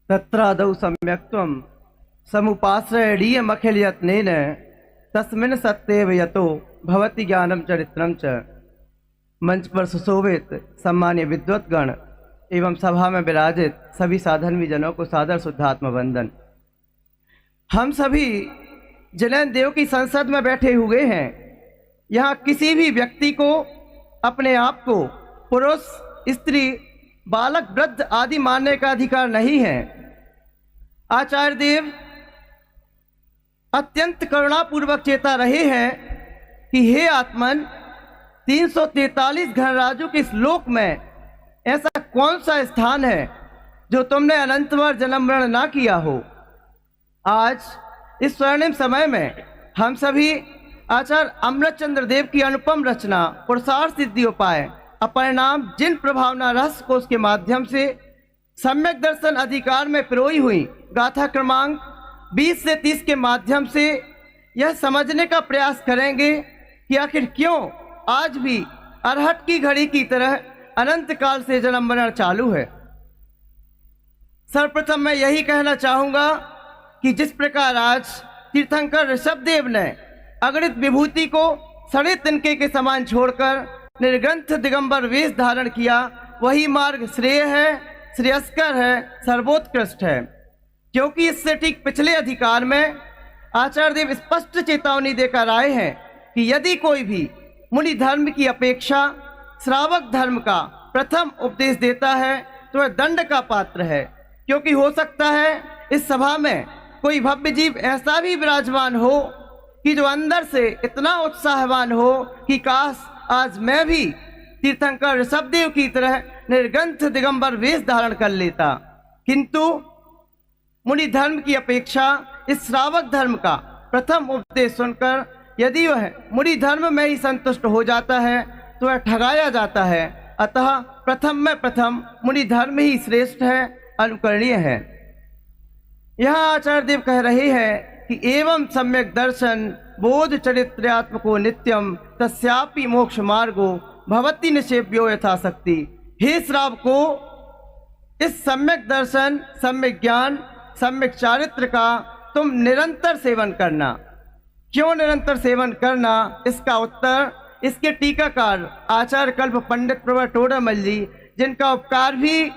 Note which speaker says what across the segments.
Speaker 1: तत्रादौ सम्यक्त्वं समुपाश्रयणीयमखिलयत्नेन तस्मिन् सत्येव यतो भवति ज्ञानम चरित्रम च। मंच पर सुशोभित सम्मान्य विद्वत्गण एवं सभा में विराजित सभी साधर्मी जनों को सादर शुद्धात्म वंदन। हम सभी जैन देव की संसद में बैठे हुए हैं। यहाँ किसी भी व्यक्ति को अपने आप को पुरुष, स्त्री, बालक, वृद्ध आदि मानने का अधिकार नहीं है। आचार्य देव अत्यंत करुणापूर्वक चेता रहे हैं कि हे आत्मन, 343 घनराजों के इस लोक में ऐसा कौन सा स्थान है जो तुमने अनंतवार जन्म मरण ना किया हो। आज इस स्वर्णिम समय में हम सभी आचार्य अमृतचंद्र देव की अनुपम रचना पुरुषार्थ सिद्धि उपाय अपरिणाम जिन प्रभावना रस कोश के माध्यम से सम्यक दर्शन अधिकार में पिरोई हुई गाथा क्रमांक 20 से 30 के माध्यम से यह समझने का प्रयास करेंगे कि आखिर क्यों आज भी अरहट की घड़ी की तरह अनंत काल से जन्म मरण चालू है। सर्वप्रथम मैं यही कहना चाहूंगा कि जिस प्रकार आज तीर्थंकर ऋषभदेव ने अगणित विभूति को सड़े तिनके के समान छोड़कर निर्ग्रंथ दिगंबर वेश धारण किया, वही मार्ग श्रेय है, श्रेयस्कर है, सर्वोत्कृष्ट है। क्योंकि इससे ठीक पिछले अधिकार में आचार्य देव स्पष्ट चेतावनी देकर आए हैं कि यदि कोई भी मुनि धर्म की अपेक्षा श्रावक धर्म का प्रथम उपदेश देता है तो वह दंड का पात्र है। क्योंकि हो सकता है इस सभा में कोई भव्य जीव ऐसा भी विराजमान हो कि जो अंदर से इतना उत्साहवान हो कि काश आज मैं भी तीर्थंकर ऋषभदेव की तरह निर्ग्रंथ दिगंबर वेश धारण कर लेता। किंतु मुनि धर्म की अपेक्षा इस श्रावक धर्म का प्रथम उपदेश सुनकर यदि वह मुनि धर्म में ही संतुष्ट हो जाता है तो वह ठगाया जाता है। अतः प्रथम में प्रथम मुनि धर्म ही श्रेष्ठ है, अनुकरणीय है। यहाँ आचार्य देव कह रहे हैं कि एवं सम्यक दर्शन बोध चरित्रात्मको नित्यम तस्यापि मोक्ष मार्गो भवति निषेव्यो यथाशक्ति। हे श्रावको, इस सम्यक दर्शन, सम्यक ज्ञान, सम्यक चारित्र का तुम निरंतर सेवन करना। क्यों निरंतर सेवन करना? इसका उत्तर इसके टीकाकार आचार्य कल्प पंडित प्रवर टोडामल जी, जिनका उपकार भी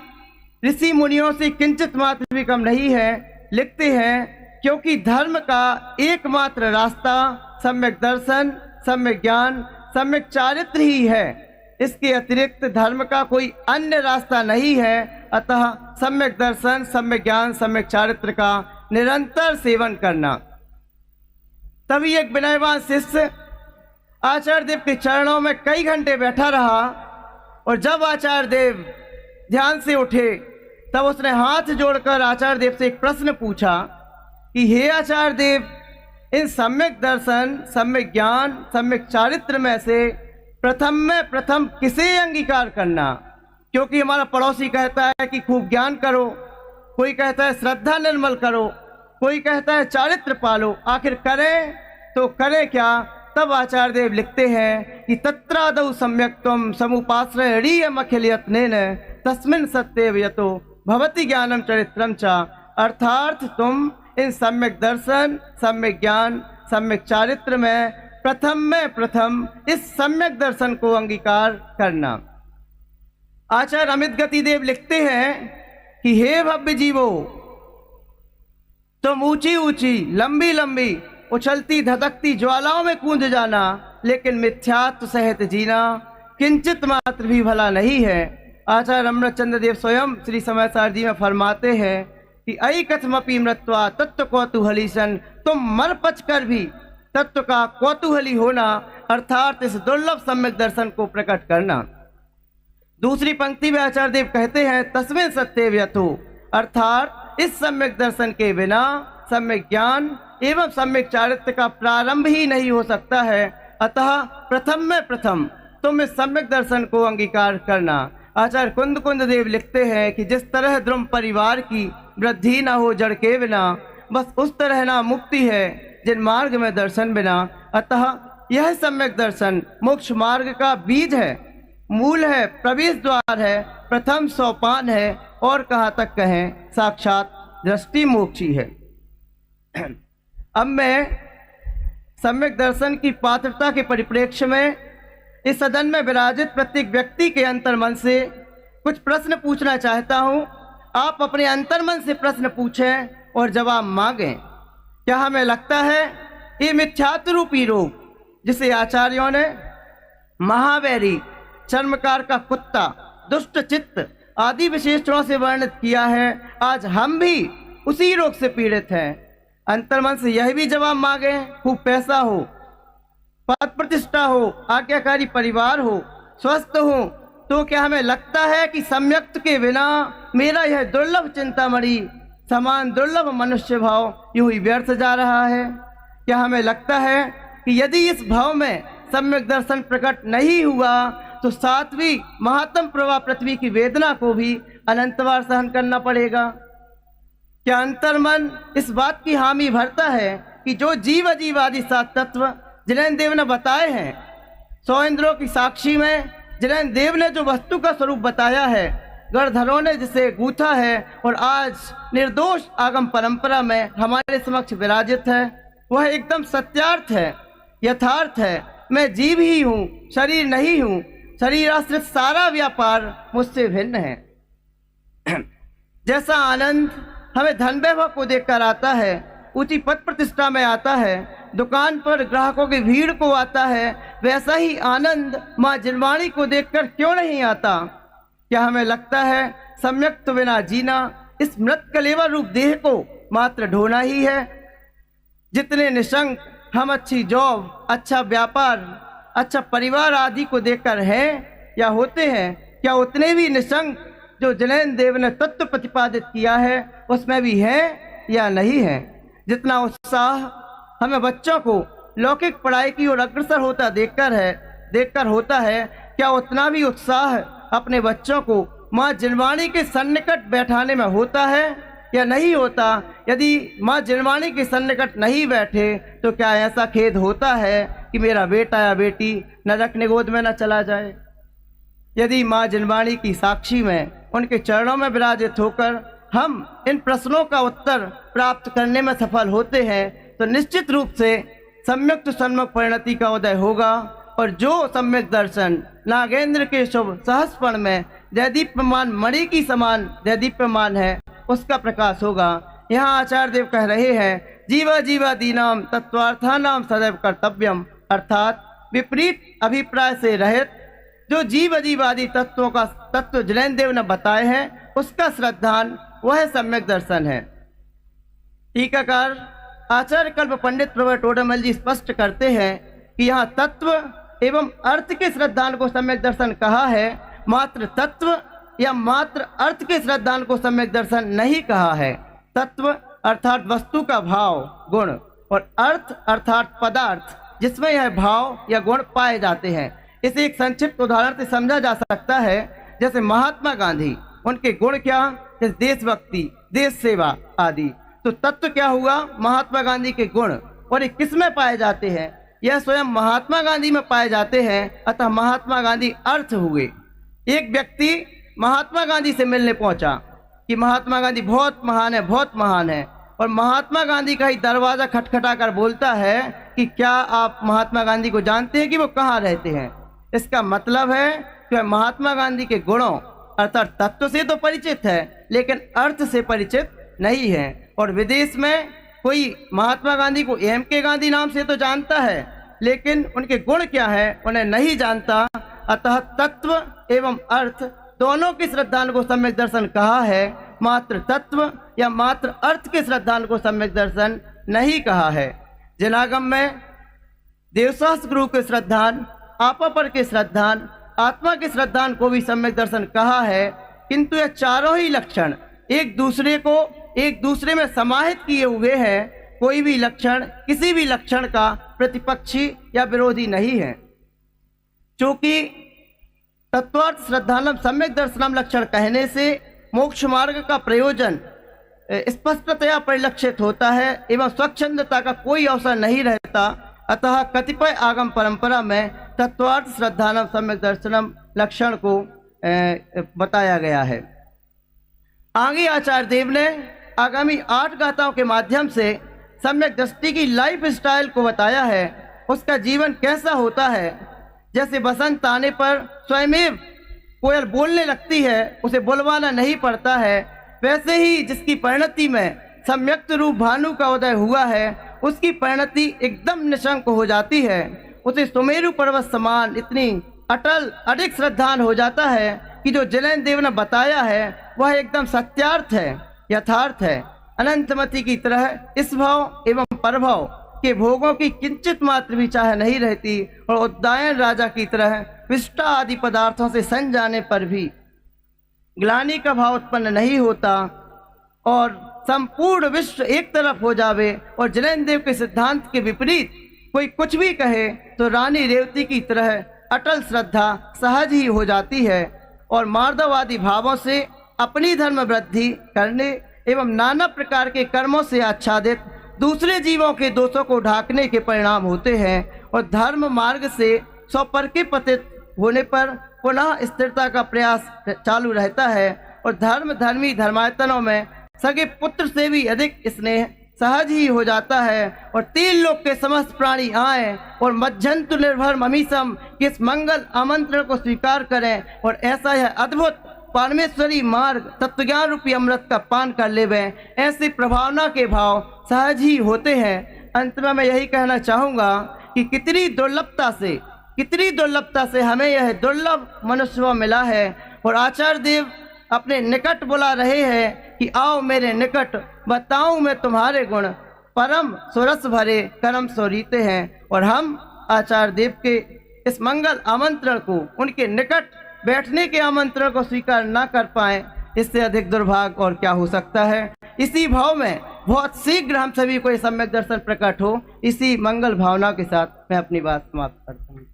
Speaker 1: ऋषि मुनियों से किंचित मात्र भी कम नहीं है, लिखते हैं क्योंकि धर्म का एकमात्र रास्ता सम्यक दर्शन, सम्यक ज्ञान, सम्यक चारित्र ही है। इसके अतिरिक्त धर्म का कोई अन्य रास्ता नहीं है। अतः सम्यक दर्शन, सम्यक ज्ञान, सम्यक चारित्र का निरंतर सेवन करना। तभी एक विनयवान शिष्य आचार्य देव के चरणों में कई घंटे बैठा रहा और जब आचार्य देव ध्यान से उठे तब उसने हाथ जोड़कर आचार्य देव से एक प्रश्न पूछा कि हे आचार्य देव, इन सम्यक दर्शन, सम्यक ज्ञान, सम्यक चारित्र में से प्रथम में प्रथम किसे अंगीकार करना? क्योंकि हमारा पड़ोसी कहता है कि खूब ज्ञान करो, कोई कहता है श्रद्धा निर्मल करो, कोई कहता है चारित्र पालो। आखिर करें तो करें क्या? तब आचार्य देव लिखते हैं कि तत्रादौ सम्यक्त्वं समुपाश्रयणीयमखिलयत्नेन तस्मिन् सत्येव यतो भवति ज्ञानम चरित्रम च। अर्थात तुम इन सम्यक दर्शन, सम्यक ज्ञान, सम्यक चारित्र में प्रथम इस सम्यक दर्शन को अंगीकार करना। आचार्य अमित गति देव लिखते हैं कि हे भव्य जीवो, तुम ऊंची ऊंची, लंबी लंबी, उछलती धधकती ज्वालाओं में कूद जाना, लेकिन मिथ्यात्व सहित जीना किंचित मात्र भी भला नहीं है। आचार्य अमृतचंद्र देव स्वयं श्री समयसार जी में फरमाते हैं कि अयि कथमपि मृत्वा तत्व कौतूहलीसन, तुम मर पच कर भी तत्व का कौतूहली होना, अर्थात इस दुर्लभ सम्यक दर्शन को प्रकट करना। दूसरी पंक्ति में आचार्य देव कहते हैं तस्मिन् सत्येव यतो, अर्थात इस सम्यक दर्शन के बिना सम्यक ज्ञान एवं सम्यक चारित्र का प्रारंभ ही नहीं हो सकता है। अतः प्रथम में प्रथम तुम इस सम्यक दर्शन को अंगीकार करना। आचार्य कुंद कुंद देव लिखते हैं कि जिस तरह द्रुम परिवार की वृद्धि न हो जड़ के बिना, बस उस तरह ना मुक्ति है जिन मार्ग में दर्शन बिना। अतः यह सम्यक दर्शन मोक्ष मार्ग का बीज है, मूल है, प्रवेश द्वार है, प्रथम सोपान है और कहाँ तक कहें साक्षात दृष्टि मोक्षी है। अब मैं सम्यक दर्शन की पात्रता के परिप्रेक्ष्य में इस सदन में विराजित प्रत्येक व्यक्ति के अंतर्मन से कुछ प्रश्न पूछना चाहता हूं। आप अपने अंतर्मन से प्रश्न पूछें और जवाब मांगें। क्या हमें लगता है ये मिथ्यात्व रूपी रोग, जिसे आचार्यों ने महावैरी, चर्मकार का कुत्ता, दुष्ट चित्त आदि विशेषणों से वर्णित किया है, आज हम भी उसी रोग से पीड़ित हैं? अंतर्मन से यह भी जवाब मांगे, खूब पैसा हो, पद प्रतिष्ठा हो, आज्ञाकारी परिवार हो, स्वस्थ हो, तो क्या हमें लगता है कि सम्यक्त के बिना मेरा यह दुर्लभ चिंतामणि समान दुर्लभ मनुष्य भाव यूं ही व्यर्थ जा रहा है? क्या हमें लगता है कि यदि इस भाव में सम्यक दर्शन प्रकट नहीं हुआ तो सातवीं महात्म प्रवाह पृथ्वी की वेदना को भी अनंतवार सहन करना पड़ेगा? क्या अंतर्मन इस बात की हामी भरता है कि जो जीव अजीव आदि सात तत्व जिन्हें देव ने बताए हैं, 100 इंद्रों की साक्षी में जिन्हें देव ने जो वस्तु का स्वरूप बताया है, गणधरों ने जिसे गूथा है और आज निर्दोष आगम परंपरा में हमारे समक्ष विराजित है, वह एकदम सत्यार्थ है, यथार्थ है। मैं जीव ही हूँ, शरीर नहीं हूँ। शरीर आश्रित सारा व्यापार मुझसे भिन्न है। जैसा आनंद हमें धन वैभव को देखकर आता है, ऊंची पद प्रतिष्ठा में आता है, दुकान पर ग्राहकों की भीड़ को आता है, वैसा ही आनंद माँ जिनवाणी को देखकर क्यों नहीं आता? क्या हमें लगता है सम्यक तो बिना जीना इस मृत कलेवर रूप देह को मात्र ढोना ही है? जितने निशंक हम अच्छी जॉब, अच्छा व्यापार, अच्छा परिवार आदि को देखकर हैं या होते हैं, क्या उतने भी निशंक जो जिनेन्द्र देव ने तत्व प्रतिपादित किया है उसमें भी है या नहीं है? जितना उत्साह हमें बच्चों को लौकिक पढ़ाई की ओर अग्रसर होता देखकर होता है, क्या उतना भी उत्साह अपने बच्चों को माँ जिनवाणी के सन्निकट बैठाने में होता है या नहीं होता? यदि माँ जिनवाणी के सन्निकट नहीं बैठे तो क्या ऐसा खेद होता है कि मेरा बेटा या बेटी नरक निगोद में न चला जाए? यदि माँ जिनवाणी की साक्षी में उनके चरणों में विराजित होकर हम इन प्रश्नों का उत्तर प्राप्त करने में सफल होते हैं तो निश्चित रूप से सम्यक सन्मुख परिणति का उदय होगा और जो सम्यक दर्शन नागेंद्र के शुभ सहस्पण में दैदीप्यमान मणि की समान दैदीप्यमान है, उसका प्रकाश होगा। यहाँ आचार्य देव कह रहे हैं, जीवा जीवा दीनाम तत्वार्थानाम सदैव कर्तव्यम, अर्थात विपरीत अभिप्राय से रहित जो जीव अजीव आदि तत्वों का तत्व जिनेन्द्र देव ने बताए हैं, उसका श्रद्धान वह सम्यक दर्शन है। टीकाकार आचार्य कल्प पंडित प्रवर टोडरमल जी स्पष्ट करते हैं कि यहाँ तत्व एवं अर्थ के श्रद्धान को सम्यक दर्शन कहा है, मात्र तत्व या मात्र अर्थ के श्रद्धान को सम्यक दर्शन नहीं कहा है। तत्व अर्थात वस्तु का भाव गुण और अर्थ अर्थात पदार्थ जिसमें यह भाव या गुण पाए जाते हैं। इसे एक संक्षिप्त उदाहरण से समझा जा सकता है, जैसे महात्मा गांधी, उनके गुण क्या? जैसे देशभक्ति, देश सेवा आदि। तो तत्व क्या हुआ? महात्मा गांधी के गुण, और ये किस में पाए जाते हैं? यह स्वयं महात्मा गांधी में पाए जाते हैं, अतः महात्मा गांधी अर्थ हुए। एक व्यक्ति महात्मा गांधी से मिलने पहुंचा कि महात्मा गांधी बहुत महान है, बहुत महान है, और महात्मा गांधी का ही दरवाजा खटखटा कर बोलता है कि क्या आप महात्मा गांधी को जानते हैं कि वो कहाँ रहते हैं? इसका मतलब है कि वह महात्मा गांधी के गुणों अर्थात तत्व से तो परिचित है, लेकिन अर्थ से परिचित नहीं है। और विदेश में कोई महात्मा गांधी को एम.के. गांधी नाम से तो जानता है, लेकिन उनके गुण क्या है उन्हें नहीं जानता। अतः तत्व एवं अर्थ दोनों की श्रद्धान को सम्यक दर्शन कहा है, मात्र तत्व या मात्र अर्थ के श्रद्धान को सम्यक दर्शन नहीं कहा है। जिनागम में देवशास्त्र गुरु के श्रद्धान, आपा पर के श्रद्धान, आत्मा के श्रद्धान को भी सम्यक दर्शन कहा है, किंतु यह चारों ही लक्षण एक दूसरे में समाहित किए हुए हैं। कोई भी लक्षण किसी भी लक्षण का प्रतिपक्षी या विरोधी नहीं है। चूंकि तत्वार्थ श्रद्धानम सम्यक दर्शनम लक्षण कहने से मोक्ष मार्ग का प्रयोजन स्पष्टतया परिलक्षित होता है एवं स्वच्छंदता का कोई अवसर नहीं रहता, अतः कतिपय आगम परंपरा में तत्वार्थ श्रद्धानम सम्यक दर्शनम लक्षण को बताया गया है। आगे आचार्य देव ने आगामी 8 गाथाओं के माध्यम से सम्यक दृष्टि की लाइफ स्टाइल को बताया है। उसका जीवन कैसा होता है। जैसे बसंत आने पर स्वयमेव कोयल बोलने लगती है, उसे बुलवाना नहीं पड़ता है, वैसे ही जिसकी परिणति में सम्यक्त रूप भानु का उदय हुआ है, उसकी परिणति एकदम निशंक हो जाती है। उसे सुमेरु पर्वत समान इतनी अटल अधिक श्रद्धान हो जाता है कि जो जिनेन्द्र देव ने बताया है वह एकदम सत्यार्थ है, यथार्थ है। अनंतमति की तरह इस भाव एवं परभाव के भोगों की किंचित मात्र भी चाह नहीं रहती और उद्दायन राजा की तरह विष्टा आदि पदार्थों से सन जाने पर भी ग्लानि का भाव उत्पन्न नहीं होता और संपूर्ण विश्व एक तरफ हो जावे और जिनेन्द्र देव के सिद्धांत के विपरीत कोई कुछ भी कहे तो रानी रेवती की तरह अटल श्रद्धा सहज ही हो जाती है और मार्दवादी भावों से अपनी धर्म वृद्धि करने एवं नाना प्रकार के कर्मों से आच्छादित दूसरे जीवों के दोषों को ढांकने के परिणाम होते हैं और धर्म मार्ग से स्वपर के पतित होने पर पुनः स्थिरता का प्रयास चालू रहता है और धर्मी धर्मायतनों में सगे पुत्र से भी अधिक स्नेह सहज ही हो जाता है और 3 लोक के समस्त प्राणी आए और मज्जंतु निर्भर ममीसम के इस मंगल आमंत्रण को स्वीकार करें और ऐसा यह अद्भुत परमेश्वरी मार्ग तत्वज्ञान रूपी अमृत का पान कर लेवे। ऐसी प्रभावना के भाव सहज ही होते हैं। अंत में मैं यही कहना चाहूँगा कि कितनी दुर्लभता से हमें यह दुर्लभ मनुष्य मिला है और आचार्य देव अपने निकट बुला रहे हैं कि आओ मेरे निकट, बताऊं मैं तुम्हारे गुण, परम सुरस भरे कर्म सोरीते हैं। और हम आचार्य देव के इस मंगल आमंत्रण को, उनके निकट बैठने के आमंत्रण को स्वीकार ना कर पाए, इससे अधिक दुर्भाग्य और क्या हो सकता है। इसी भाव में बहुत शीघ्र हम सभी को ये सम्यक दर्शन प्रकट हो, इसी मंगल भावना के साथ मैं अपनी बात समाप्त करता हूँ।